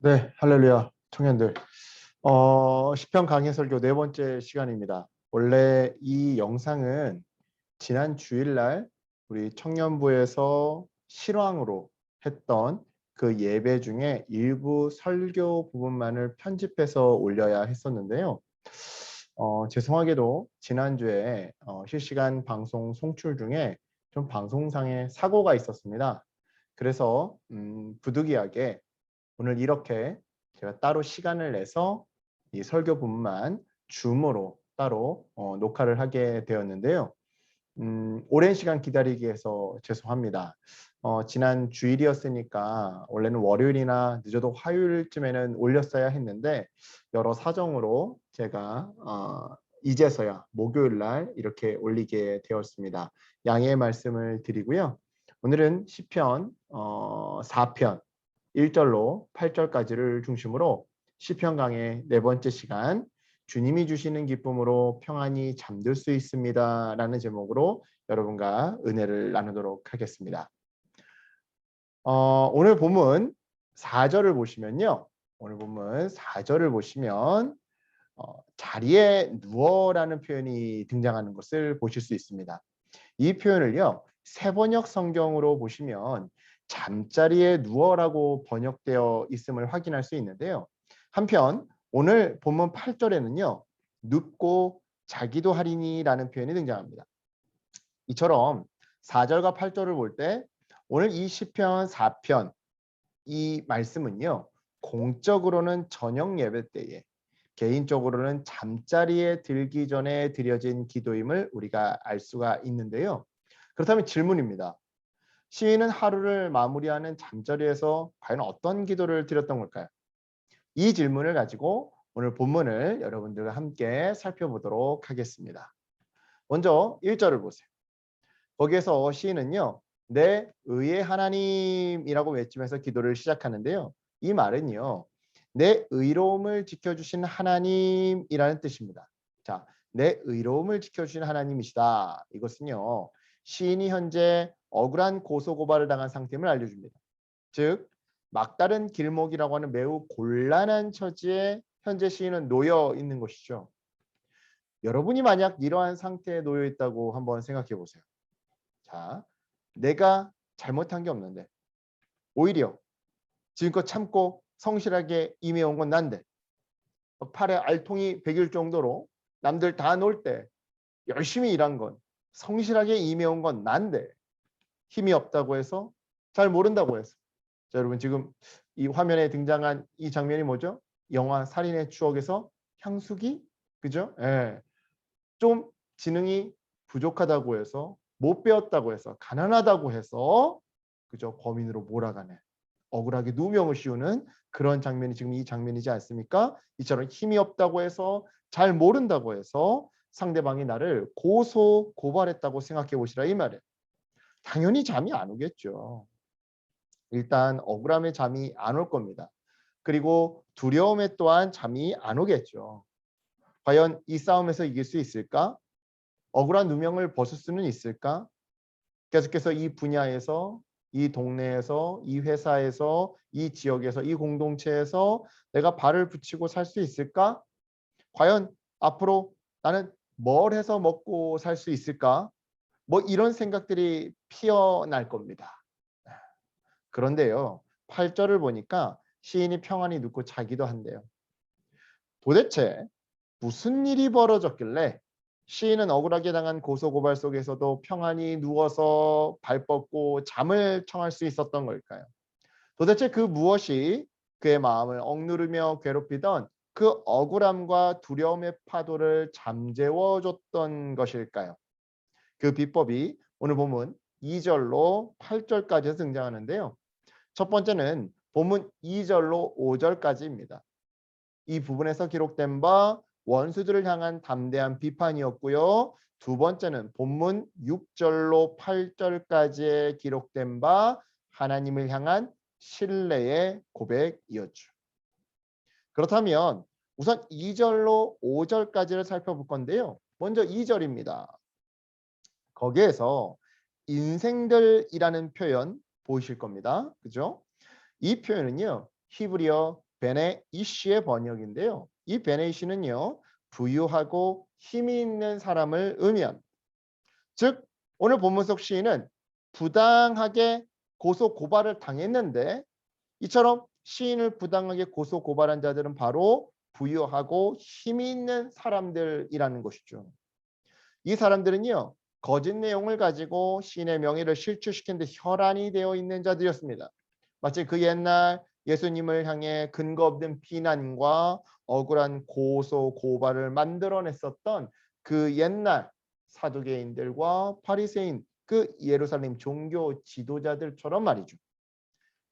네, 할렐루야, 청년들. 시편 강해 설교 네 번째 시간입니다. 원래 이 영상은 지난 주일날 우리 청년부에서 실황으로 했던 그 예배 중에 일부 설교 부분만을 편집해서 올려야 했었는데요. 죄송하게도 지난주에 실시간 방송 송출 중에 좀 방송상의 사고가 있었습니다. 그래서 부득이하게 오늘 이렇게 제가 따로 시간을 내서 이 설교 부분만 줌으로 따로 녹화를 하게 되었는데요. 오랜 시간 기다리게 해서 죄송합니다. 지난 주일이었으니까 원래는 월요일이나 늦어도 화요일쯤에는 올렸어야 했는데 여러 사정으로 제가 이제서야 목요일 날 이렇게 올리게 되었습니다. 양해의 말씀을 드리고요. 오늘은 시편 4편 1절로 8절까지를 중심으로 시편 강의 네 번째 시간 주님이 주시는 기쁨으로 평안히 잠들 수 있습니다 라는 제목으로 여러분과 은혜를 나누도록 하겠습니다. 오늘 본문 4절을 보시면요. 오늘 본문 4절을 보시면 자리에 누워라는 표현이 등장하는 것을 보실 수 있습니다. 이 표현을요. 세번역 성경으로 보시면 잠자리에 누워라고 번역되어 있음을 확인할 수 있는데요. 한편 오늘 본문 8절에는요. 눕고 자기도 하리니라는 표현이 등장합니다. 이처럼 4절과 8절을 볼 때 오늘 이 시편 4편 이 말씀은요. 공적으로는 저녁 예배 때에 개인적으로는 잠자리에 들기 전에 드려진 기도임을 우리가 알 수가 있는데요. 그렇다면 질문입니다. 시인은 하루를 마무리하는 잠자리에서 과연 어떤 기도를 드렸던 걸까요? 이 질문을 가지고 오늘 본문을 여러분들과 함께 살펴보도록 하겠습니다. 먼저 1절을 보세요. 거기에서 시인은요. 내 의의 하나님이라고 외치면서 기도를 시작하는데요. 이 말은요. 내 의로움을 지켜주신 하나님이라는 뜻입니다. 자, 내 의로움을 지켜주신 하나님이시다. 이것은요. 시인이 현재 억울한 고소고발을 당한 상태임을 알려줍니다. 즉 막다른 길목이라고 하는 매우 곤란한 처지에 현재 시인은 놓여 있는 것이죠. 여러분이 만약 이러한 상태에 놓여 있다고 한번 생각해 보세요. 자, 내가 잘못한 게 없는데 오히려 지금껏 참고 성실하게 임해온 건 난데 팔에 알통이 베길 정도로 남들 다 놀 때 열심히 일한 건 성실하게 임해온 건 난데 힘이 없다고 해서 잘 모른다고 해서 자, 여러분 지금 이 화면에 등장한 이 장면이 뭐죠? 영화 살인의 추억에서 향수기? 그죠? 예. 좀 지능이 부족하다고 해서 못 배웠다고 해서 가난하다고 해서 그죠? 범인으로 몰아가는 억울하게 누명을 씌우는 그런 장면이 지금 이 장면이지 않습니까? 이처럼 힘이 없다고 해서 잘 모른다고 해서 상대방이 나를 고소 고발했다고 생각해 보시라 이 말이에요. 당연히 잠이 안 오겠죠. 일단 억울함에 잠이 안 올 겁니다. 그리고 두려움에 또한 잠이 안 오겠죠. 과연 이 싸움에서 이길 수 있을까? 억울한 누명을 벗을 수는 있을까? 계속해서 이 분야에서 이 동네에서 이 회사에서 이 지역에서 이 공동체에서 내가 발을 붙이고 살 수 있을까? 과연 앞으로 나는 뭘 해서 먹고 살 수 있을까? 뭐 이런 생각들이 피어날 겁니다. 그런데요. 8절을 보니까 시인이 평안히 눕고 자기도 한대요. 도대체 무슨 일이 벌어졌길래 시인은 억울하게 당한 고소고발 속에서도 평안히 누워서 발 뻗고 잠을 청할 수 있었던 걸까요? 도대체 그 무엇이 그의 마음을 억누르며 괴롭히던 그 억울함과 두려움의 파도를 잠재워줬던 것일까요? 그 비법이 오늘 본문 2절로 8절까지 등장하는데요. 첫 번째는 본문 2절로 5절까지입니다. 이 부분에서 기록된 바 원수들을 향한 담대한 비판이었고요. 두 번째는 본문 6절로 8절까지에 기록된 바 하나님을 향한 신뢰의 고백이었죠. 그렇다면 우선 2절로 5절까지를 살펴볼 건데요. 먼저 2절입니다. 거기에서 인생들이라는 표현 보이실 겁니다. 그죠? 이 표현은요. 히브리어 베네 이시의 번역인데요. 이 베네 이시는요, 부유하고 힘이 있는 사람을 의미합니다. 즉 오늘 본문 속 시인은 부당하게 고소 고발을 당했는데, 이처럼 시인을 부당하게 고소 고발한 자들은 바로 부유하고 힘이 있는 사람들이라는 것이죠. 이 사람들은요, 거짓 내용을 가지고 시인의 명예를 실추시키는 데 혈안이 되어 있는 자들이었습니다. 마치 그 옛날 예수님을 향해 근거 없는 비난과 억울한 고소 고발을 만들어냈었던 그 옛날 사두개인들과 바리새인, 그 예루살렘 종교 지도자들처럼 말이죠.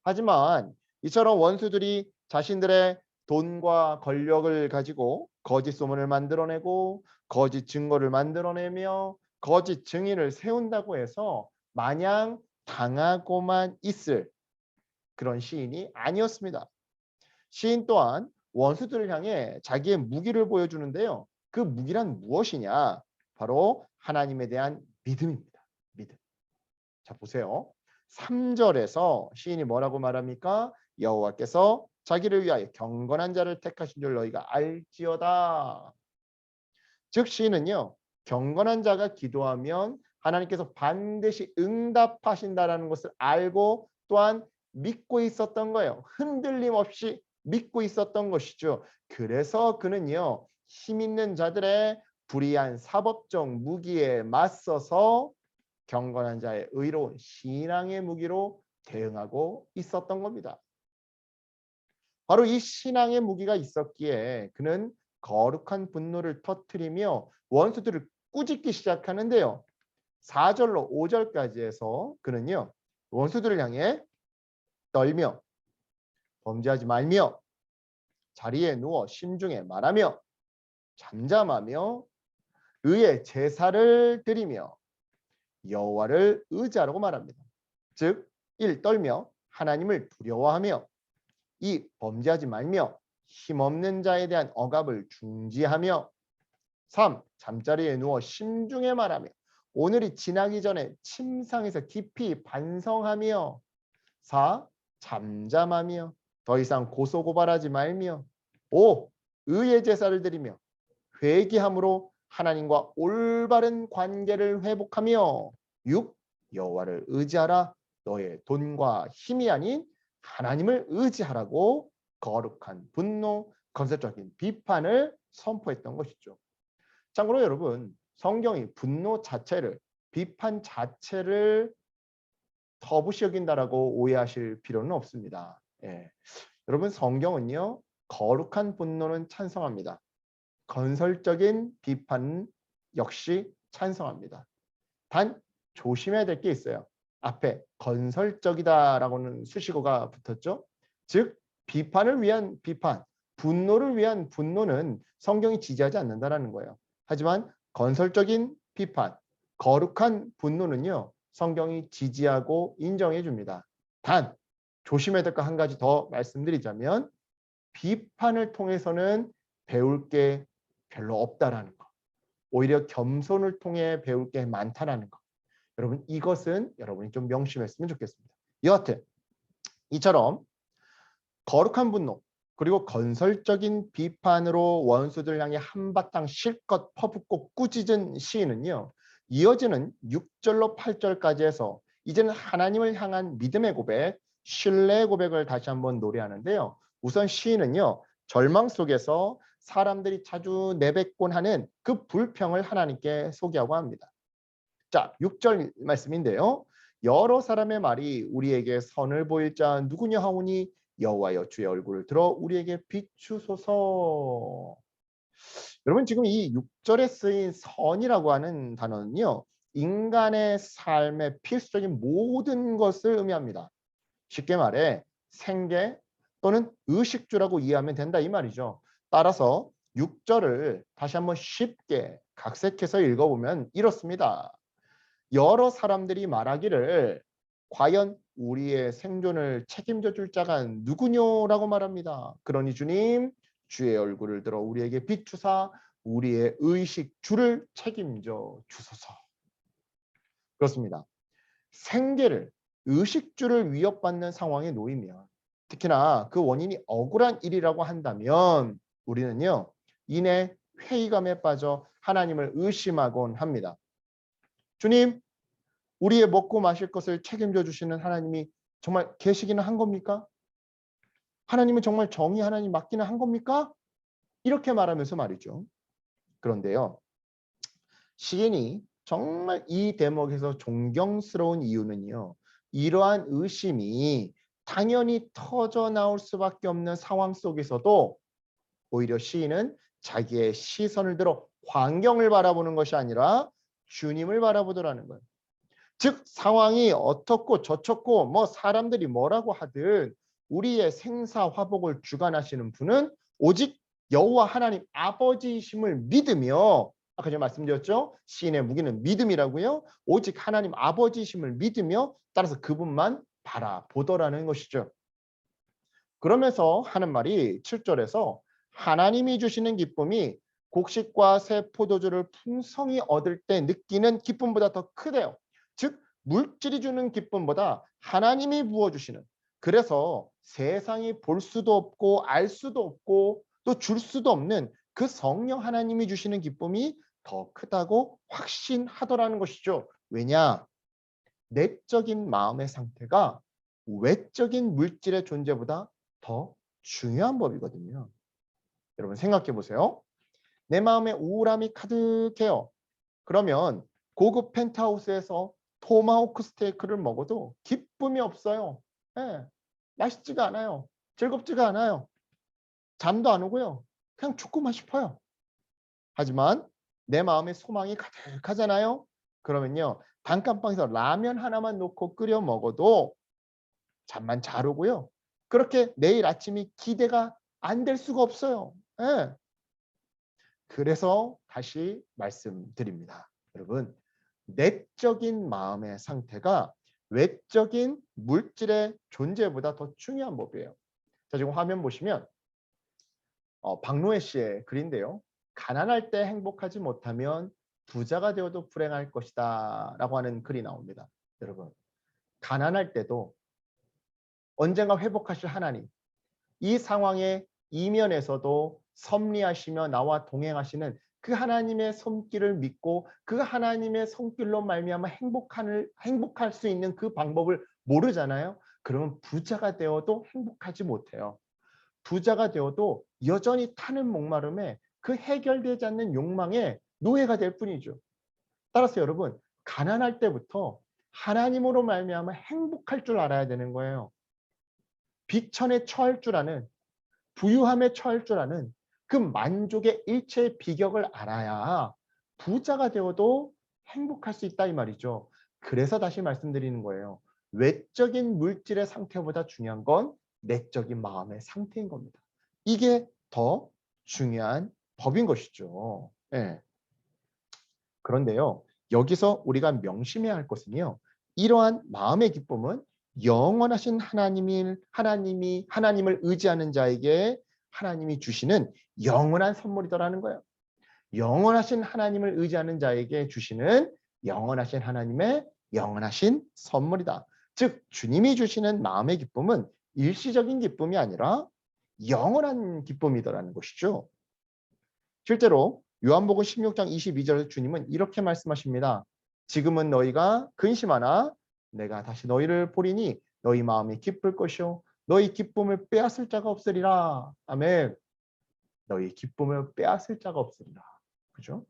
하지만 이처럼 원수들이 자신들의 돈과 권력을 가지고 거짓 소문을 만들어내고 거짓 증거를 만들어내며 거짓 증인을 세운다고 해서 마냥 당하고만 있을 그런 시인이 아니었습니다. 시인 또한 원수들을 향해 자기의 무기를 보여주는데요. 그 무기란 무엇이냐? 바로 하나님에 대한 믿음입니다. 믿음. 자, 보세요. 3절에서 시인이 뭐라고 말합니까? 여호와께서 자기를 위하여 경건한 자를 택하신 줄 너희가 알지어다. 즉 시인은요, 경건한 자가 기도하면 하나님께서 반드시 응답하신다라는 것을 알고 또한 믿고 있었던 거예요. 흔들림 없이 믿고 있었던 것이죠. 그래서 그는요, 힘 있는 자들의 불의한 사법적 무기에 맞서서 경건한 자의 의로운 신앙의 무기로 대응하고 있었던 겁니다. 바로 이 신앙의 무기가 있었기에 그는 거룩한 분노를 터뜨리며 원수들을 꾸짖기 시작하는데요. 4절로 5절까지 해서 그는요, 원수들을 향해 떨며 범죄하지 말며 자리에 누워 심중에 말하며 잠잠하며 의의 제사를 드리며 여호와를 의지하라고 말합니다. 즉 1. 떨며 하나님을 두려워하며 2. 범죄하지 말며 힘없는 자에 대한 억압을 중지하며 3. 잠자리에 누워 심중에 말하며 오늘이 지나기 전에 침상에서 깊이 반성하며 4. 잠잠하며 더 이상 고소고발하지 말며 5. 의의 제사를 드리며 회개함으로 하나님과 올바른 관계를 회복하며 6. 여호와를 의지하라. 너의 돈과 힘이 아닌 하나님을 의지하라고 거룩한 분노, 건설적인 비판을 선포했던 것이죠. 참고로 여러분, 성경이 분노 자체를, 비판 자체를 터부시 여긴다라고 오해하실 필요는 없습니다. 예. 여러분, 성경은요, 거룩한 분노는 찬성합니다. 건설적인 비판 역시 찬성합니다. 단 조심해야 될 게 있어요. 앞에 건설적이다라고는 수식어가 붙었죠. 즉 비판을 위한 비판, 분노를 위한 분노는 성경이 지지하지 않는다라는 거예요. 하지만 건설적인 비판, 거룩한 분노는요, 성경이 지지하고 인정해 줍니다. 단 조심해야 될 거 한 가지 더 말씀드리자면, 비판을 통해서는 배울 게 별로 없다라는 거. 오히려 겸손을 통해 배울 게 많다라는 거. 여러분, 이것은 여러분이 좀 명심했으면 좋겠습니다. 여하튼 이처럼 거룩한 분노 그리고 건설적인 비판으로 원수들 향해 한바탕 실컷 퍼붓고 꾸짖은 시인은요, 이어지는 6절로 8절까지 해서 이제는 하나님을 향한 믿음의 고백, 신뢰의 고백을 다시 한번 노래하는데요. 우선 시인은요, 절망 속에서 사람들이 자주 내뱉곤 하는 그 불평을 하나님께 소개하고 합니다. 자, 6절 말씀인데요. 여러 사람의 말이 우리에게 선을 보일 자 누구냐 하오니 여호와여 주의 얼굴을 들어 우리에게 비추소서. 여러분, 지금 이 6절에 쓰인 선이라고 하는 단어는요, 인간의 삶의 필수적인 모든 것을 의미합니다. 쉽게 말해 생계 또는 의식주라고 이해하면 된다 이 말이죠. 따라서 6절을 다시 한번 쉽게 각색해서 읽어보면 이렇습니다. 여러 사람들이 말하기를 과연 우리의 생존을 책임져 줄 자가 누구뇨라고 말합니다. 그러니 주님, 주의 얼굴을 들어 우리에게 비추사 우리의 의식 주를 책임져 주소서. 그렇습니다. 생계를, 의식주를 위협받는 상황에 놓이면 특히나 그 원인이 억울한 일이라고 한다면 우리는요, 이내 회의감에 빠져 하나님을 의심하곤 합니다. 주님, 우리의 먹고 마실 것을 책임져 주시는 하나님이 정말 계시기는 한 겁니까? 하나님은 정말 정의 하나님 맞기는 한 겁니까? 이렇게 말하면서 말이죠. 그런데요, 시인이 정말 이 대목에서 존경스러운 이유는요, 이러한 의심이 당연히 터져 나올 수밖에 없는 상황 속에서도 오히려 시인은 자기의 시선을 들어 환경을 바라보는 것이 아니라 주님을 바라보더라는 거예요. 즉 상황이 어떻고 저렇고 뭐 사람들이 뭐라고 하든 우리의 생사화복을 주관하시는 분은 오직 여호와 하나님 아버지이심을 믿으며, 아까 제가 말씀드렸죠, 시인의 무기는 믿음이라고요. 오직 하나님 아버지이심을 믿으며 따라서 그분만 바라보더라는 것이죠. 그러면서 하는 말이 7절에서 하나님이 주시는 기쁨이 곡식과 새 포도주를 풍성히 얻을 때 느끼는 기쁨보다 더 크대요. 즉 물질이 주는 기쁨보다 하나님이 부어주시는, 그래서 세상이 볼 수도 없고 알 수도 없고 또 줄 수도 없는 그 성령 하나님이 주시는 기쁨이 더 크다고 확신하더라는 것이죠. 왜냐? 내적인 마음의 상태가 외적인 물질의 존재보다 더 중요한 법이거든요. 여러분 생각해 보세요. 내 마음에 우울함이 가득해요. 그러면 고급 펜트하우스에서 토마호크 스테이크를 먹어도 기쁨이 없어요. 예, 맛있지가 않아요. 즐겁지가 않아요. 잠도 안 오고요. 그냥 죽고만 싶어요. 하지만 내 마음에 소망이 가득하잖아요. 그러면요, 단칸방에서 라면 하나만 놓고 끓여 먹어도 잠만 잘 오고요. 그렇게 내일 아침이 기대가 안 될 수가 없어요. 예. 그래서 다시 말씀드립니다. 여러분, 내적인 마음의 상태가 외적인 물질의 존재보다 더 중요한 법이에요. 자, 지금 화면 보시면 박노해 씨의 글인데요. 가난할 때 행복하지 못하면 부자가 되어도 불행할 것이다 라고 하는 글이 나옵니다. 여러분, 가난할 때도 언젠가 회복하실 하나님, 이 상황의 이면에서도 섭리하시며 나와 동행하시는 그 하나님의 손길을 믿고 그 하나님의 손길로 말미암아 행복할 수 있는 그 방법을 모르잖아요. 그러면 부자가 되어도 행복하지 못해요. 부자가 되어도 여전히 타는 목마름에 그 해결되지 않는 욕망에 노예가 될 뿐이죠. 따라서 여러분, 가난할 때부터 하나님으로 말미암아 행복할 줄 알아야 되는 거예요. 비천에 처할 줄 아는, 부유함에 처할 줄 아는 그 만족의 일체의 비격을 알아야 부자가 되어도 행복할 수 있다 이 말이죠. 그래서 다시 말씀드리는 거예요. 외적인 물질의 상태보다 중요한 건 내적인 마음의 상태인 겁니다. 이게 더 중요한 법인 것이죠. 네. 그런데요, 여기서 우리가 명심해야 할 것은요, 이러한 마음의 기쁨은 영원하신 하나님을 의지하는 자에게 하나님이 주시는 영원한 선물이더라는 거예요. 영원하신 하나님을 의지하는 자에게 주시는 영원하신 하나님의 영원하신 선물이다. 즉 주님이 주시는 마음의 기쁨은 일시적인 기쁨이 아니라 영원한 기쁨이더라는 것이죠. 실제로 요한복음 16장 22절에 주님은 이렇게 말씀하십니다. 지금은 너희가 근심하나 내가 다시 너희를 보리니 너희 마음이 기쁠 것이요 너희 기쁨을 빼앗을 자가 없으리라. 아멘. 너희 기쁨을 빼앗을 자가 없으리라. 그죠?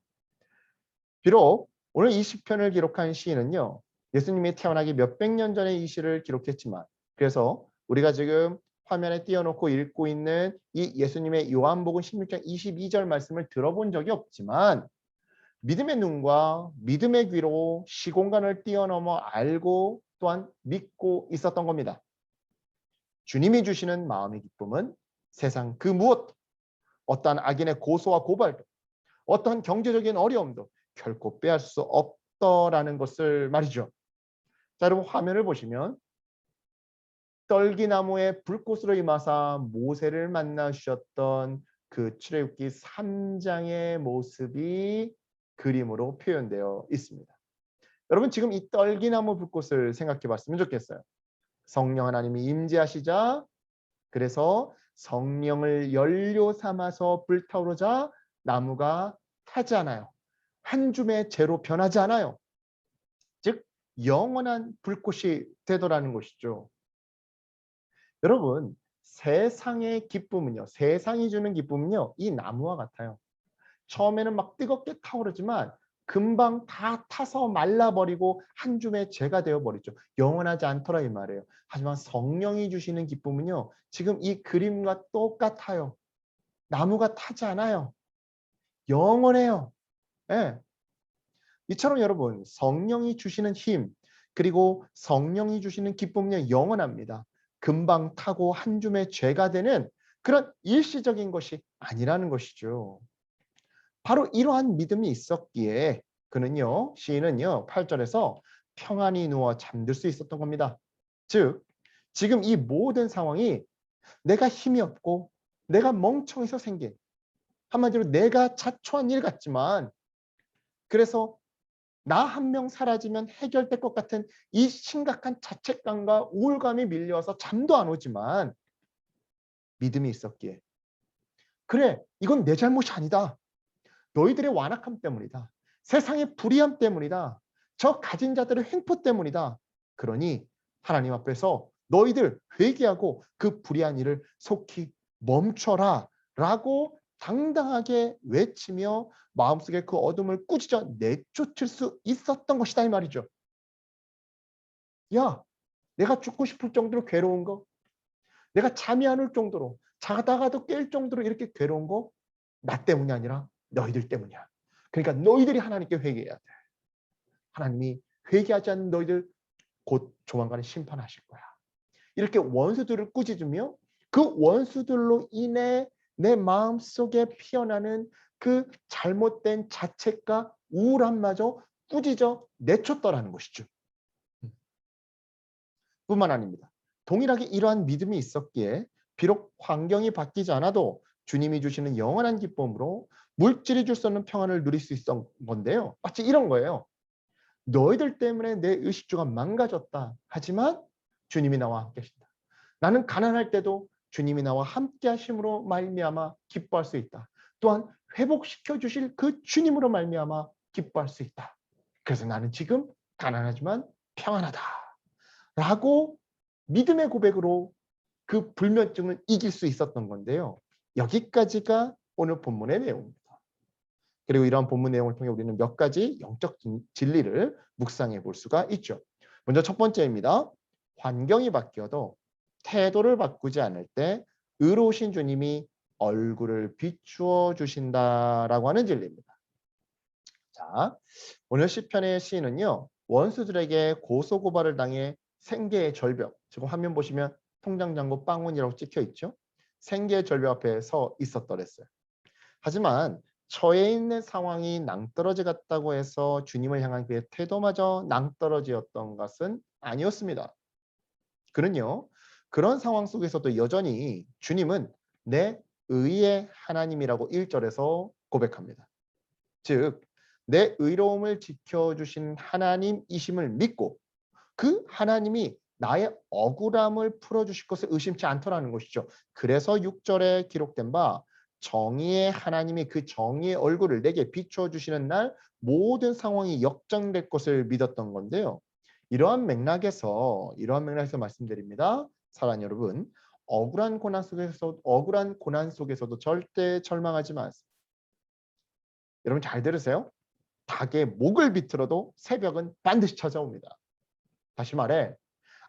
비록 오늘 이 시편을 기록한 시인은요, 예수님이 태어나기 몇백 년 전에 이 시를 기록했지만, 그래서 우리가 지금 화면에 띄워놓고 읽고 있는 이 예수님의 요한복음 16장 22절 말씀을 들어본 적이 없지만 믿음의 눈과 믿음의 귀로 시공간을 뛰어넘어 알고 또한 믿고 있었던 겁니다. 주님이 주시는 마음의 기쁨은 세상 그 무엇, 어떠한 악인의 고소와 고발도, 어떠한 경제적인 어려움도 결코 빼앗을 수 없더라는 것을 말이죠. 자, 여러분 화면을 보시면 떨기나무에 불꽃으로 임하사 모세를 만나주셨던 그 출애굽기 3장의 모습이 그림으로 표현되어 있습니다. 여러분 지금 이 떨기나무 불꽃을 생각해 봤으면 좋겠어요. 성령 하나님이 임재하시자 그래서 성령을 연료 삼아서 불타오르자 나무가 타지 않아요. 한 줌의 재로 변하지 않아요. 즉 영원한 불꽃이 되더라는 것이죠. 여러분, 세상의 기쁨은요. 세상이 주는 기쁨은요. 이 나무와 같아요. 처음에는 막 뜨겁게 타오르지만 금방 다 타서 말라버리고 한 줌의 재가 되어버리죠. 영원하지 않더라 이 말이에요. 하지만 성령이 주시는 기쁨은요. 지금 이 그림과 똑같아요. 나무가 타지 않아요. 영원해요. 예. 이처럼 여러분 성령이 주시는 힘 그리고 성령이 주시는 기쁨은요. 영원합니다. 금방 타고 한 줌의 죄가 되는 그런 일시적인 것이 아니라는 것이죠. 바로 이러한 믿음이 있었기에 그는요, 시인은요, 8절에서 평안히 누워 잠들 수 있었던 겁니다. 즉, 지금 이 모든 상황이 내가 힘이 없고 내가 멍청해서 생긴 한마디로 내가 자초한 일 같지만 그래서 나 한 명 사라지면 해결될 것 같은 이 심각한 자책감과 우울감이 밀려와서 잠도 안 오지만 믿음이 있었기에 그래, 이건 내 잘못이 아니다. 너희들의 완악함 때문이다. 세상의 불의함 때문이다. 저 가진 자들의 횡포 때문이다. 그러니 하나님 앞에서 너희들 회개하고 그 불의한 일을 속히 멈춰라 라고 당당하게 외치며 마음속에 그 어둠을 꾸짖어 내쫓을 수 있었던 것이다 이 말이죠. 야, 내가 죽고 싶을 정도로 괴로운 거, 내가 잠이 안 올 정도로 자다가도 깰 정도로 이렇게 괴로운 거 나 때문이 아니라 너희들 때문이야. 그러니까 너희들이 하나님께 회개해야 돼. 하나님이 회개하지 않는 너희들 곧 조만간에 심판하실 거야. 이렇게 원수들을 꾸짖으며 그 원수들로 인해 내 마음속에 피어나는 그 잘못된 자책과 우울함마저 꾸짖어 내쳤더라는 것이죠. 뿐만 아닙니다. 동일하게 이러한 믿음이 있었기에 비록 환경이 바뀌지 않아도 주님이 주시는 영원한 기쁨으로 물질이 줄 수 없는 평안을 누릴 수 있었던 건데요. 마치 이런 거예요. 너희들 때문에 내 의식주가 망가졌다. 하지만 주님이 나와 함께 하신다. 나는 가난할 때도 주님이 나와 함께 하심으로 말미암아 기뻐할 수 있다. 또한 회복시켜 주실 그 주님으로 말미암아 기뻐할 수 있다. 그래서 나는 지금 가난하지만 평안하다. 라고 믿음의 고백으로 그 불면증을 이길 수 있었던 건데요. 여기까지가 오늘 본문의 내용입니다. 그리고 이러한 본문 내용을 통해 우리는 몇 가지 영적 진리를 묵상해 볼 수가 있죠. 먼저 첫 번째입니다. 환경이 바뀌어도 태도를 바꾸지 않을 때 의로우신 주님이 얼굴을 비추어 주신다라고 하는 진리입니다. 자, 오늘 시편의 시인은요. 원수들에게 고소고발을 당해 생계의 절벽, 지금 화면 보시면 통장잔고 빵원이라고 찍혀 있죠. 생계의 절벽 앞에 서 있었더랬어요. 하지만 처해 있는 상황이 낭떠러지 같다고 해서 주님을 향한 그의 태도마저 낭떠러지였던 것은 아니었습니다. 그는요. 그런 상황 속에서도 여전히 주님은 내 의의 하나님이라고 1절에서 고백합니다. 즉, 내 의로움을 지켜주신 하나님이심을 믿고 그 하나님이 나의 억울함을 풀어주실 것을 의심치 않더라는 것이죠. 그래서 6절에 기록된 바 정의의 하나님이 그 정의의 얼굴을 내게 비춰주시는 날 모든 상황이 역전될 것을 믿었던 건데요. 이러한 맥락에서 말씀드립니다. 사랑하는 여러분, 억울한 고난 속에서도 절대 절망하지 마세요. 여러분 잘 들으세요. 닭의 목을 비틀어도 새벽은 반드시 찾아옵니다. 다시 말해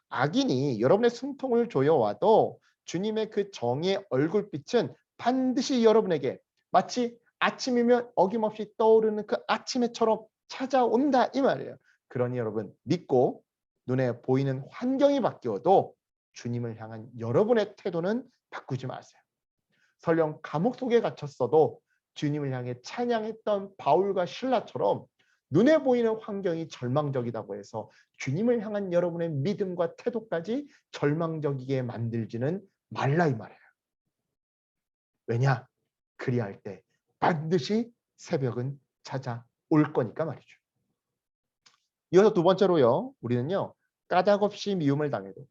악인이 여러분의 숨통을 조여와도 주님의 그 정의의 얼굴빛은 반드시 여러분에게 마치 아침이면 어김없이 떠오르는 그 아침해처럼 찾아온다 이 말이에요. 그러니 여러분 믿고 눈에 보이는 환경이 바뀌어도 주님을 향한 여러분의 태도는 바꾸지 마세요. 설령 감옥 속에 갇혔어도 주님을 향해 찬양했던 바울과 실라처럼 눈에 보이는 환경이 절망적이라고 해서 주님을 향한 여러분의 믿음과 태도까지 절망적이게 만들지는 말라 이 말이에요. 왜냐? 그리할 때 반드시 새벽은 찾아올 거니까 말이죠. 이어서 두 번째로요. 우리는요. 까닭없이 미움을 당해도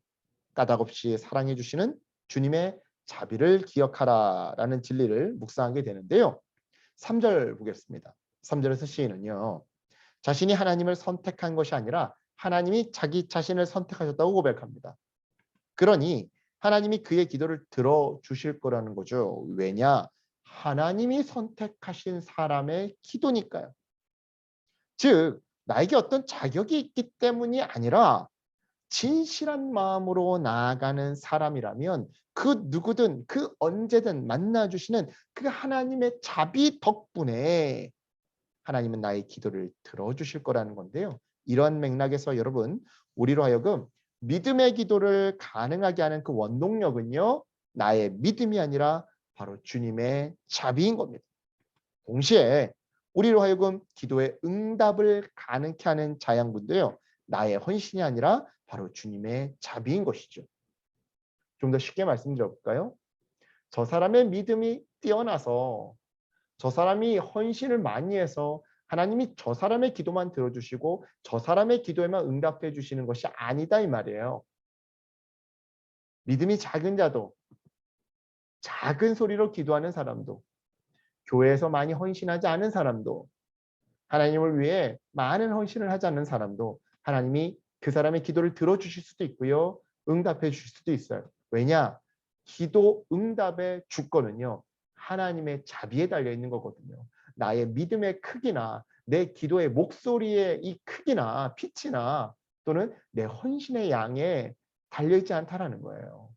까닭없이 사랑해 주시는 주님의 자비를 기억하라라는 진리를 묵상하게 되는데요. 3절 보겠습니다. 3절에서 시인은요. 자신이 하나님을 선택한 것이 아니라 하나님이 자기 자신을 선택하셨다고 고백합니다. 그러니 하나님이 그의 기도를 들어주실 거라는 거죠. 왜냐? 하나님이 선택하신 사람의 기도니까요. 즉 나에게 어떤 자격이 있기 때문이 아니라 진실한 마음으로 나아가는 사람이라면 그 누구든 그 언제든 만나주시는 그 하나님의 자비 덕분에 하나님은 나의 기도를 들어주실 거라는 건데요. 이런 맥락에서 여러분 우리로 하여금 믿음의 기도를 가능하게 하는 그 원동력은요. 나의 믿음이 아니라 바로 주님의 자비인 겁니다. 동시에 우리로 하여금 기도의 응답을 가능케 하는 자양분도요. 나의 헌신이 아니라 바로 주님의 자비인 것이죠. 좀 더 쉽게 말씀드려볼까요? 저 사람의 믿음이 뛰어나서 저 사람이 헌신을 많이 해서 하나님이 저 사람의 기도만 들어주시고 저 사람의 기도에만 응답해 주시는 것이 아니다 이 말이에요. 믿음이 작은 자도 작은 소리로 기도하는 사람도 교회에서 많이 헌신하지 않은 사람도 하나님을 위해 많은 헌신을 하지 않는 사람도 하나님이 그 사람의 기도를 들어주실 수도 있고요. 응답해 주실 수도 있어요. 왜냐? 기도 응답의 주권은요. 하나님의 자비에 달려 있는 거거든요. 나의 믿음의 크기나 내 기도의 목소리의 이 크기나 피치나 또는 내 헌신의 양에 달려있지 않다라는 거예요.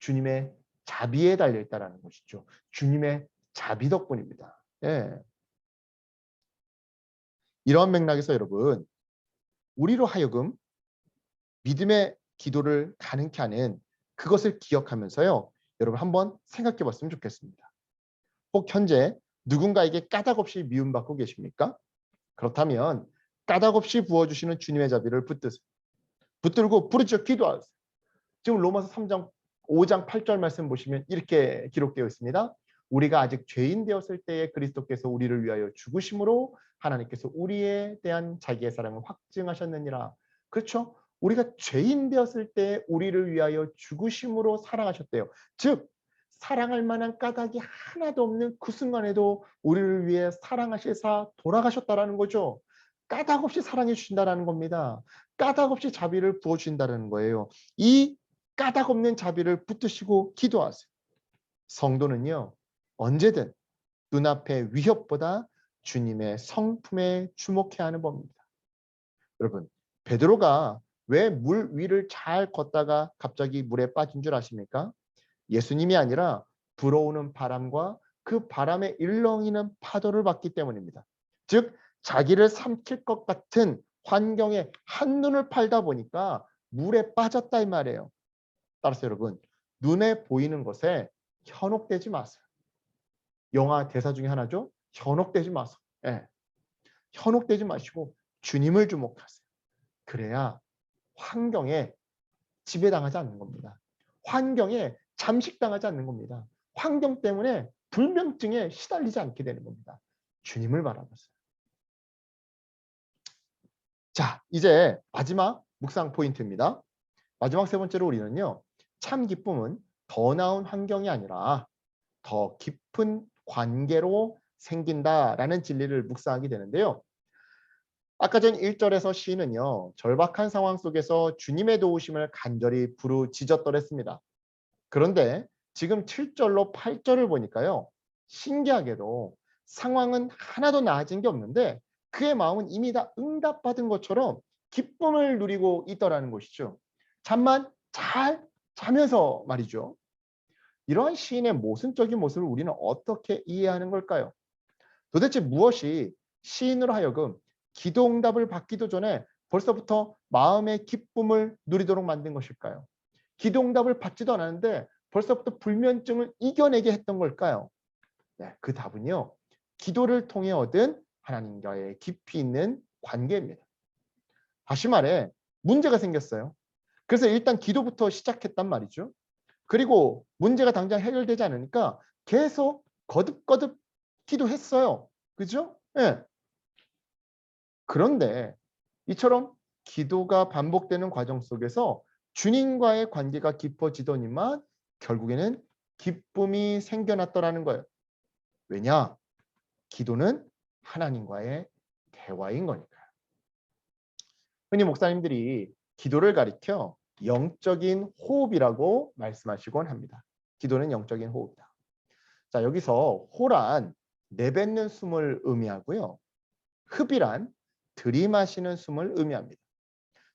주님의 자비에 달려있다라는 것이죠. 주님의 자비 덕분입니다. 예. 이런 맥락에서 여러분 우리로 하여금 믿음의 기도를 가능케 하는 그것을 기억하면서요. 여러분 한번 생각해 봤으면 좋겠습니다. 혹 현재 누군가에게 까닭 없이 미움받고 계십니까? 그렇다면 까닭 없이 부어주시는 주님의 자비를 붙드세요. 붙들고 부르짖어 기도하세요. 지금 로마서 3장 5장 8절 말씀 보시면 이렇게 기록되어 있습니다. 우리가 아직 죄인 되었을 때에 그리스도께서 우리를 위하여 죽으심으로 하나님께서 우리에 대한 자기의 사랑을 확증하셨느니라. 그렇죠? 우리가 죄인 되었을 때 우리를 위하여 죽으심으로 사랑하셨대요. 즉 사랑할 만한 까닭이 하나도 없는 그 순간에도 우리를 위해 사랑하시사 돌아가셨다라는 거죠. 까닭 없이 사랑해 주신다라는 겁니다. 까닭 없이 자비를 부어 주신다는 거예요. 이 까닭 없는 자비를 붙드시고 기도하세요. 성도는요. 언제든 눈앞의 위협보다 주님의 성품에 주목해야 하는 법입니다. 여러분 베드로가 왜 물 위를 잘 걷다가 갑자기 물에 빠진 줄 아십니까? 예수님이 아니라 불어오는 바람과 그 바람에 일렁이는 파도를 봤기 때문입니다. 즉 자기를 삼킬 것 같은 환경에 한눈을 팔다 보니까 물에 빠졌다 이 말이에요. 따라서 여러분 눈에 보이는 것에 현혹되지 마세요. 영화 대사 중에 하나죠. 현혹되지 마세요. 예. 현혹되지 마시고 주님을 주목하세요. 그래야 환경에 지배당하지 않는 겁니다. 환경에 잠식당하지 않는 겁니다. 환경 때문에 불면증에 시달리지 않게 되는 겁니다. 주님을 바라보세요. 자, 이제 마지막 묵상 포인트입니다. 마지막 세 번째로 우리는요. 참 기쁨은 더 나은 환경이 아니라 더 깊은 관계로 생긴다라는 진리를 묵상하게 되는데요. 아까 전 1절에서 시인은요. 절박한 상황 속에서 주님의 도우심을 간절히 부르짖었더랬습니다. 그런데 지금 7절로 8절을 보니까요. 신기하게도 상황은 하나도 나아진 게 없는데 그의 마음은 이미 다 응답받은 것처럼 기쁨을 누리고 있더라는 것이죠. 잠만 잘 자면서 말이죠. 이러한 시인의 모순적인 모습을 우리는 어떻게 이해하는 걸까요? 도대체 무엇이 시인으로 하여금 기도 응답을 받기도 전에 벌써부터 마음의 기쁨을 누리도록 만든 것일까요? 기도 응답을 받지도 않았는데 벌써부터 불면증을 이겨내게 했던 걸까요? 네, 그 답은요. 기도를 통해 얻은 하나님과의 깊이 있는 관계입니다. 다시 말해 문제가 생겼어요. 그래서 일단 기도부터 시작했단 말이죠. 그리고 문제가 당장 해결되지 않으니까 계속 거듭거듭 기도했어요. 그죠? 네. 그런데 이처럼 기도가 반복되는 과정 속에서 주님과의 관계가 깊어지더니만 결국에는 기쁨이 생겨났더라는 거예요. 왜냐? 기도는 하나님과의 대화인 거니까요. 흔히 목사님들이 기도를 가리켜 영적인 호흡이라고 말씀하시곤 합니다. 기도는 영적인 호흡이다. 자, 여기서 호란 내뱉는 숨을 의미하고요. 흡이란 들이마시는 숨을 의미합니다.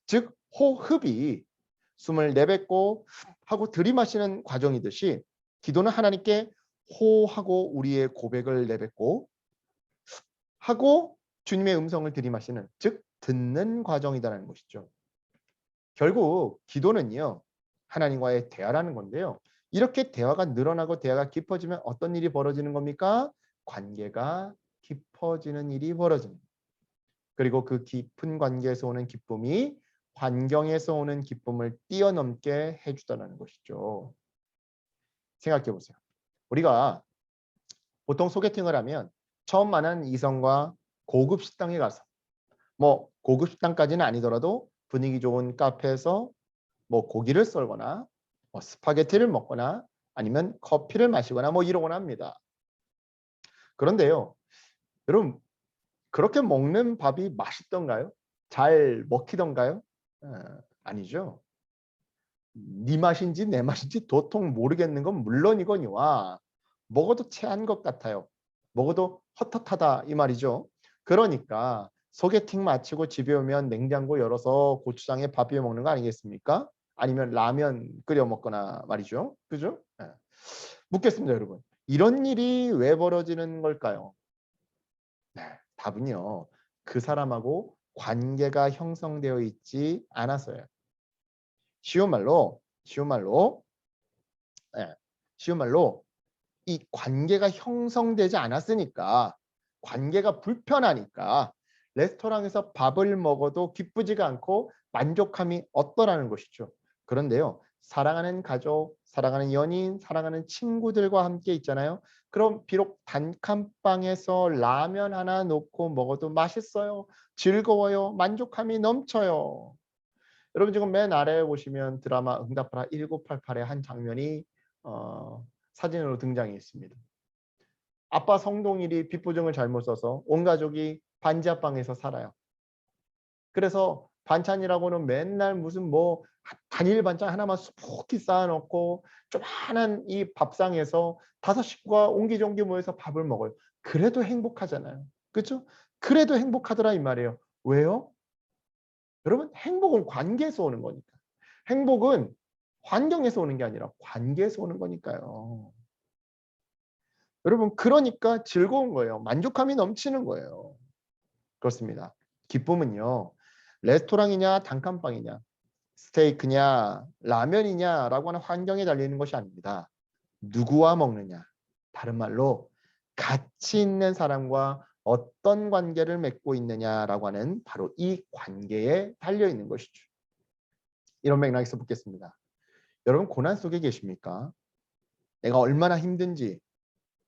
즉 호흡이 숨을 내뱉고 하고 들이마시는 과정이듯이 기도는 하나님께 호하고 우리의 고백을 내뱉고 하고 주님의 음성을 들이마시는, 즉 듣는 과정이다라는 것이죠. 결국 기도는요, 하나님과의 대화라는 건데요. 이렇게 대화가 늘어나고 대화가 깊어지면 어떤 일이 벌어지는 겁니까? 관계가 깊어지는 일이 벌어집니다. 그리고 그 깊은 관계에서 오는 기쁨이 환경에서 오는 기쁨을 뛰어넘게 해주다라는 것이죠. 생각해 보세요. 우리가 보통 소개팅을 하면 처음 만난 이성과 고급 식당에 가서, 뭐 고급 식당까지는 아니더라도 분위기 좋은 카페에서 뭐 고기를 썰거나 뭐 스파게티를 먹거나 아니면 커피를 마시거나 뭐 이러곤 합니다. 그런데요, 여러분, 그렇게 먹는 밥이 맛있던가요? 잘 먹히던가요? 어, 아니죠. 네 맛인지 내 맛인지 도통 모르겠는 건 물론이거니와 먹어도 체한 것 같아요. 먹어도 헛헛하다 이 말이죠. 그러니까 소개팅 마치고 집에 오면 냉장고 열어서 고추장에 밥 비벼 먹는 거 아니겠습니까? 아니면 라면 끓여 먹거나 말이죠. 그죠? 네. 묻겠습니다, 여러분. 이런 일이 왜 벌어지는 걸까요? 네, 답은요. 그 사람하고 관계가 형성되어 있지 않아서요. 쉬운 말로, 예, 쉬운 말로 이 관계가 형성되지 않았으니까, 관계가 불편하니까 레스토랑에서 밥을 먹어도 기쁘지가 않고 만족함이 없더라는 것이죠. 그런데요, 사랑하는 가족, 사랑하는 연인, 사랑하는 친구들과 함께 있잖아요. 그럼 비록 단칸방에서 라면 하나 놓고 먹어도 맛있어요, 즐거워요, 만족함이 넘쳐요. 여러분 지금 맨 아래에 보시면 드라마 응답하라 1988의 한 장면이 사진으로 등장해 있습니다. 아빠 성동일이 빚부증을 잘못 써서 온 가족이 반지하방에서 살아요. 그래서 반찬이라고는 맨날 무슨 뭐 단일 반찬 하나만 수북히 쌓아놓고 조그만한 이 밥상에서 5식구가 옹기종기 모여서 밥을 먹어요. 그래도 행복하잖아요. 그렇죠? 그래도 행복하더라 이 말이에요. 왜요? 여러분, 행복은 관계에서 오는 거니까. 행복은 환경에서 오는 게 아니라 관계에서 오는 거니까요. 여러분, 그러니까 즐거운 거예요. 만족감이 넘치는 거예요. 그렇습니다. 기쁨은요, 레스토랑이냐 단칸방이냐 스테이크냐 라면이냐라고 하는 환경에 달리는 것이 아닙니다. 누구와 먹느냐, 다른 말로 가치 있는 사람과 어떤 관계를 맺고 있느냐라고 하는 바로 이 관계에 달려있는 것이죠. 이런 맥락에서 묻겠습니다. 여러분, 고난 속에 계십니까? 내가 얼마나 힘든지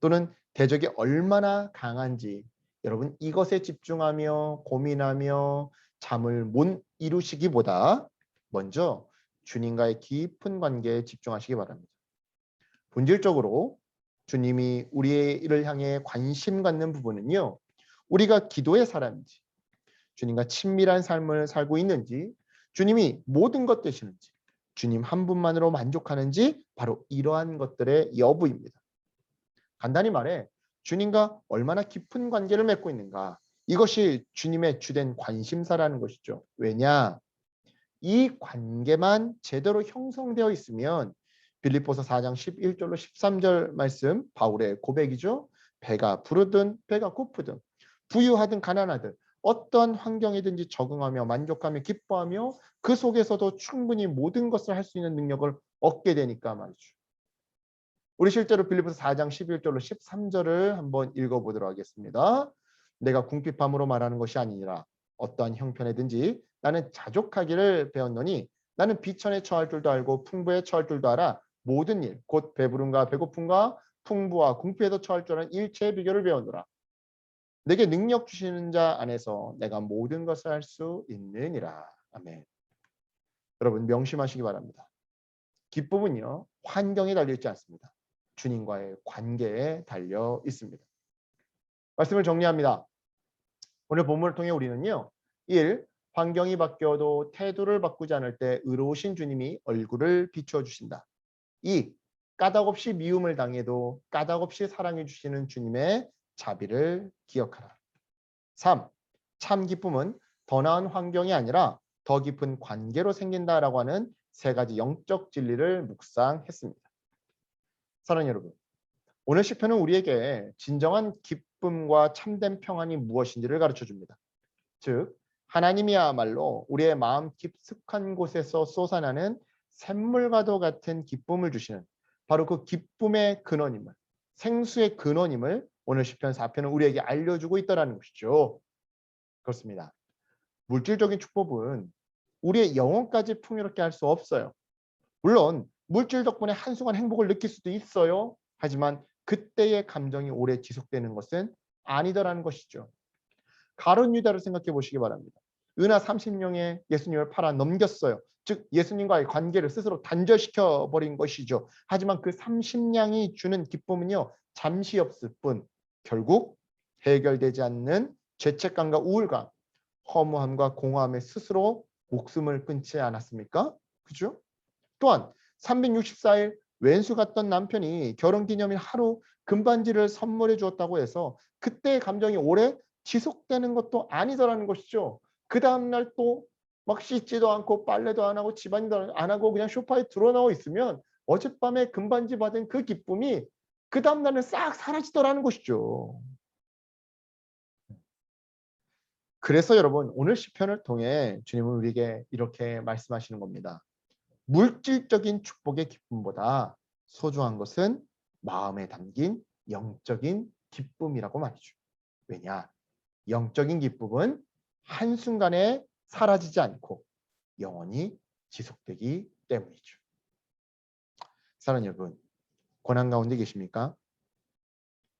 또는 대적이 얼마나 강한지, 여러분 이것에 집중하며 고민하며 잠을 못 이루시기보다 먼저 주님과의 깊은 관계에 집중하시기 바랍니다. 본질적으로 주님이 우리를 향해 관심 갖는 부분은요, 우리가 기도의 사람인지, 주님과 친밀한 삶을 살고 있는지, 주님이 모든 것 되시는지, 주님 한 분만으로 만족하는지, 바로 이러한 것들의 여부입니다. 간단히 말해 주님과 얼마나 깊은 관계를 맺고 있는가, 이것이 주님의 주된 관심사라는 것이죠. 왜냐? 이 관계만 제대로 형성되어 있으면 빌립보서 4장 11절로 13절 말씀, 바울의 고백이죠. 배가 부르든 배가 고프든 부유하든 가난하든 어떤 환경이든지 적응하며 만족하며 기뻐하며 그 속에서도 충분히 모든 것을 할 수 있는 능력을 얻게 되니까 말이죠. 우리 실제로 빌립보서 4장 11절로 13절을 한번 읽어보도록 하겠습니다. 내가 궁핍함으로 말하는 것이 아니니라 어떠한 형편에든지 나는 자족하기를 배웠노니 나는 비천에 처할 줄도 알고 풍부에 처할 줄도 알아 모든 일 곧 배부름과 배고픔과 풍부와 궁핍에도 처할 줄 아는 일체의 비결을 배우노라. 내게 능력 주시는 자 안에서 내가 모든 것을 할 수 있느니라. 아멘. 여러분 명심하시기 바랍니다. 기쁨은요 환경에 달려있지 않습니다. 주님과의 관계에 달려 있습니다. 말씀을 정리합니다. 오늘 본문을 통해 우리는요. 1. 환경이 바뀌어도 태도를 바꾸지 않을 때 의로우신 주님이 얼굴을 비추어 주신다. 2. 까닭없이 미움을 당해도 까닭없이 사랑해 주시는 주님의 자비를 기억하라. 3. 참 기쁨은 더 나은 환경이 아니라 더 깊은 관계로 생긴다라고 하는 세 가지 영적 진리를 묵상했습니다. 사랑하는 여러분, 오늘 시편은 우리에게 진정한 기쁨과 참된 평안이 무엇인지를 가르쳐 줍니다. 즉, 하나님이야말로 우리의 마음 깊숙한 곳에서 솟아나는 샘물과도 같은 기쁨을 주시는 바로 그 기쁨의 근원임을, 생수의 근원임을 오늘 시편 4편은 우리에게 알려주고 있다는 것이죠. 그렇습니다. 물질적인 축복은 우리의 영혼까지 풍요롭게 할 수 없어요. 물론 물질 덕분에 한순간 행복을 느낄 수도 있어요. 하지만 그때의 감정이 오래 지속되는 것은 아니더라는 것이죠. 가룟 유다를 생각해 보시기 바랍니다. 은하 30냥에 예수님을 팔아 넘겼어요. 즉 예수님과의 관계를 스스로 단절시켜 버린 것이죠. 하지만 그 30냥이 주는 기쁨은요. 잠시였을 뿐 결국 해결되지 않는 죄책감과 우울감, 허무함과 공허함에 스스로 목숨을 끊지 않았습니까? 그죠? 또한 364일 왼수 같던 남편이 결혼기념일 하루 금반지를 선물해 주었다고 해서 그때의 감정이 오래 지속되는 것도 아니더라는 것이죠. 그 다음날 또 막 씻지도 않고 빨래도 안 하고 집안일도 안 하고 그냥 소파에 드러나와 있으면 어젯밤에 금반지 받은 그 기쁨이 그 다음날은 싹 사라지더라는 것이죠. 그래서 여러분 오늘 시편을 통해 주님은 우리에게 이렇게 말씀하시는 겁니다. 물질적인 축복의 기쁨보다 소중한 것은 마음에 담긴 영적인 기쁨이라고 말이죠. 왜냐? 영적인 기쁨은 한순간에 사라지지 않고 영원히 지속되기 때문이죠. 사랑하는 여러분, 고난 가운데 계십니까?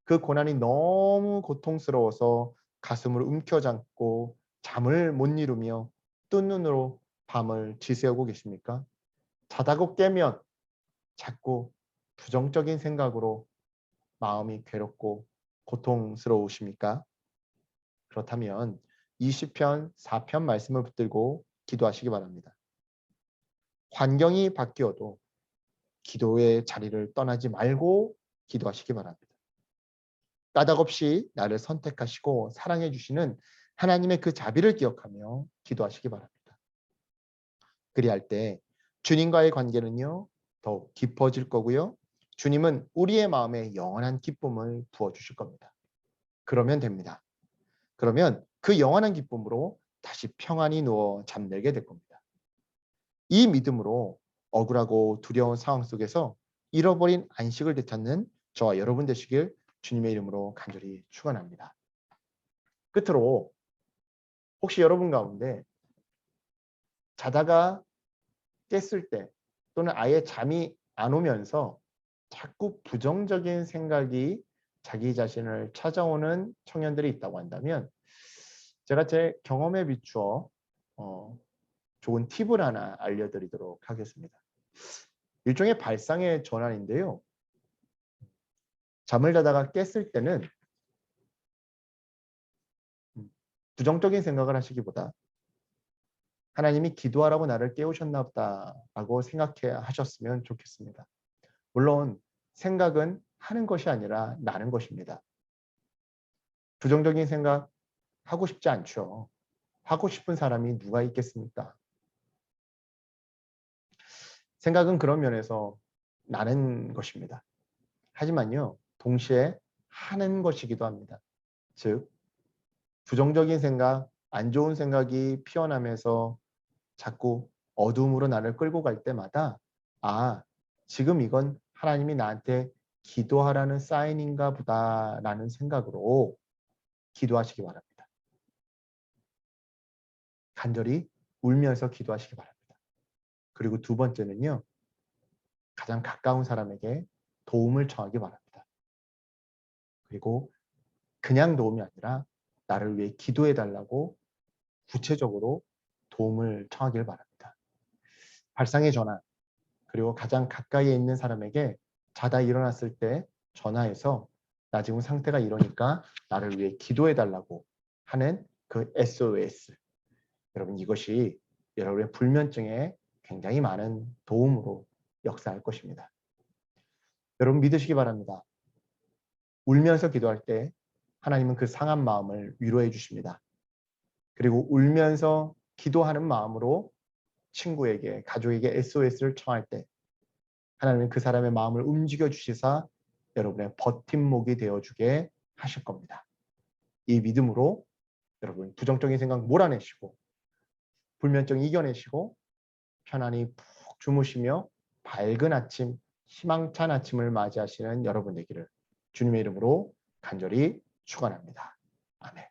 그 고난이 너무 고통스러워서 가슴을 움켜잡고 잠을 못 이루며 뜬 눈으로 밤을 지새우고 계십니까? 자다고 깨면 자꾸 부정적인 생각으로 마음이 괴롭고 고통스러우십니까? 그렇다면 20편 4편 말씀을 붙들고 기도하시기 바랍니다. 환경이 바뀌어도 기도의 자리를 떠나지 말고 기도하시기 바랍니다. 까닭없이 나를 선택하시고 사랑해 주시는 하나님의 그 자비를 기억하며 기도하시기 바랍니다. 그리할 때 주님과의 관계는요 더욱 깊어질 거고요. 주님은 우리의 마음에 영원한 기쁨을 부어주실 겁니다. 그러면 됩니다. 그러면 그 영원한 기쁨으로 다시 평안히 누워 잠들게 될 겁니다. 이 믿음으로 억울하고 두려운 상황 속에서 잃어버린 안식을 되찾는 저와 여러분 되시길 주님의 이름으로 간절히 축원합니다. 끝으로 혹시 여러분 가운데 자다가 깼을 때 또는 아예 잠이 안 오면서 자꾸 부정적인 생각이 자기 자신을 찾아오는 청년들이 있다고 한다면 제가 제 경험에 비추어 좋은 팁을 하나 알려드리도록 하겠습니다. 일종의 발상의 전환인데요. 잠을 자다가 깼을 때는 부정적인 생각을 하시기보다 하나님이 기도하라고 나를 깨우셨나 보다라고 생각해 하셨으면 좋겠습니다. 물론 생각은 하는 것이 아니라 나는 것입니다. 부정적인 생각 하고 싶지 않죠. 하고 싶은 사람이 누가 있겠습니까? 생각은 그런 면에서 나는 것입니다. 하지만요, 동시에 하는 것이기도 합니다. 즉, 부정적인 생각, 안 좋은 생각이 피어나면서 자꾸 어둠으로 나를 끌고 갈 때마다 아, 지금 이건 하나님이 나한테 기도하라는 사인인가 보다라는 생각으로 기도하시기 바랍니다. 간절히 울면서 기도하시기 바랍니다. 그리고 두 번째는요. 가장 가까운 사람에게 도움을 청하기 바랍니다. 그리고 그냥 도움이 아니라 나를 위해 기도해 달라고 구체적으로 도움을 청하길 바랍니다. 발상의 전환, 그리고 가장 가까이에 있는 사람에게 자다 일어났을 때 전화해서 나 지금 상태가 이러니까 나를 위해 기도해 달라고 하는 그 SOS. 여러분 이것이 여러분의 불면증에 굉장히 많은 도움으로 역사할 것입니다. 여러분 믿으시기 바랍니다. 울면서 기도할 때 하나님은 그 상한 마음을 위로해 주십니다. 그리고 울면서 기도하는 마음으로 친구에게, 가족에게 SOS를 청할 때 하나님은 그 사람의 마음을 움직여 주시사 여러분의 버팀목이 되어주게 하실 겁니다. 이 믿음으로 여러분 부정적인 생각 몰아내시고 불면증 이겨내시고 편안히 푹 주무시며 밝은 아침, 희망찬 아침을 맞이하시는 여러분 되기를 주님의 이름으로 간절히 축원합니다. 아멘.